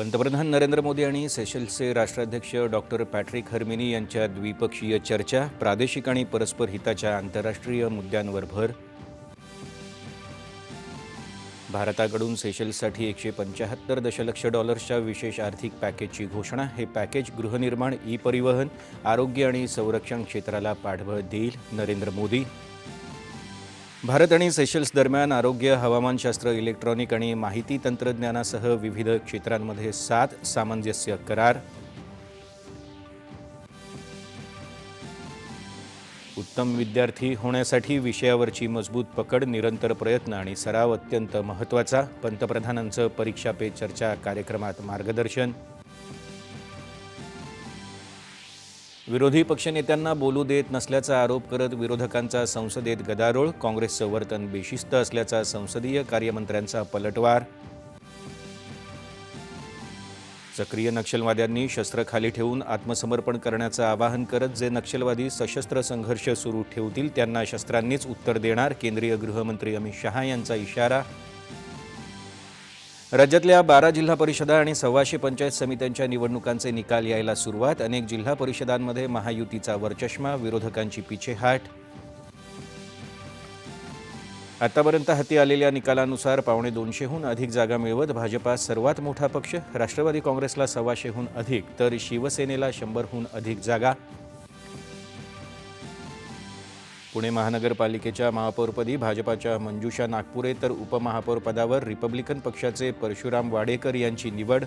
पंतप्रधान नरेंद्र मोदी आणि सेशल्सचे राष्ट्राध्यक्ष डॉक्टर पॅट्रिक हर्मिनी यांच्या द्विपक्षीय चर्चा, प्रादेशिक आणि परस्पर हिताच्या आंतरराष्ट्रीय मुद्द्यांवर भर. भारताकडून सेशल्ससाठी 175 दशलक्ष डॉलर्सच्या विशेष आर्थिक पॅकेजची घोषणा. हे पॅकेज गृहनिर्माण, ई-परिवहन, आरोग्य आणि संरक्षण क्षेत्राला पाठबळ देईल. नरेंद्र मोदी. भारत आणि सेशल्स दरम्यान आरोग्य, हवामानशास्त्र, इलेक्ट्रॉनिक आणि माहिती तंत्रज्ञानासह विविध क्षेत्रांमध्ये 7 सामंजस्य करार. उत्तम विद्यार्थी होण्यासाठी विषयावरची मजबूत पकड, निरंतर प्रयत्न आणि सराव अत्यंत महत्त्वाचा. पंतप्रधानांचं परीक्षा पे चर्चा कार्यक्रमात मार्गदर्शन. विरोधी पक्षनेत्यांना बोलू देत नसल्याचा आरोप करत विरोधकांचा संसदेत गदारोळ. काँग्रेसचं वर्तन बेशिस्त असल्याचा संसदीय कार्यमंत्र्यांचा पलटवार. सक्रिय नक्षलवाद्यांनी शस्त्र खाली ठेवून आत्मसमर्पण करण्याचं आवाहन करत जे नक्षलवादी सशस्त्र संघर्ष सुरू ठेवतील त्यांना शस्त्रांनीच उत्तर देणार. केंद्रीय गृहमंत्री अमित शहा यांचा इशारा. राज्यातल्या 12 जिल्हा परिषदा आणि 125 पंचायत समित्यांच्या निवडणुकांचे निकाल यायला सुरुवात. अनेक जिल्हा परिषदांमध्ये महायुतीचा वरचष्मा, विरोधकांची पिछेहाट. आतापर्यंत हाती आलेल्या निकालानुसार 250हून अधिक जागा मिळवत भाजपा सर्वात मोठा पक्ष. राष्ट्रवादी काँग्रेसला 125हून अधिक तर शिवसेनेला 100हून अधिक जागा. पुणे महानगरपालिकेच्या महापौरपदी भाजपाच्या मंजुषा नागपुरे तर उपमहापौरपदावर रिपब्लिकन पक्षाचे परशुराम वाडेकर यांची निवड.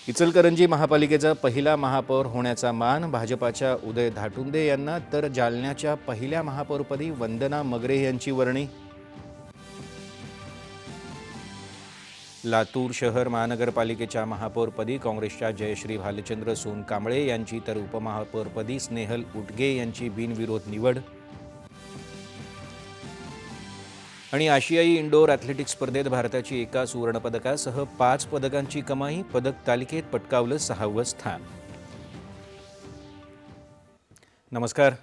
इचलकरंजी महापालिकेचा पहिला महापौर होण्याचा मान भाजपाच्या उदय धाटुंदे यांना तर जालन्याच्या पहिल्या महापौरपदी वंदना मगरे यांची वर्णी. लातूर शहर महानगरपालिकेच्या महापौरपदी काँग्रेसच्या जयश्री भालचंद्र सोनकांबळे यांची तर उपमहापौरपदी स्नेहल उटगे यांची बिनविरोध निवड. आणि आशियाई इंडोर ॲथलेटिक्स स्पर्धेत भारताची एका सुवर्णपदकासह 5 पदकांची कमाई. पदक तालिकेत पटकावलं 6वं स्थान. नमस्कार.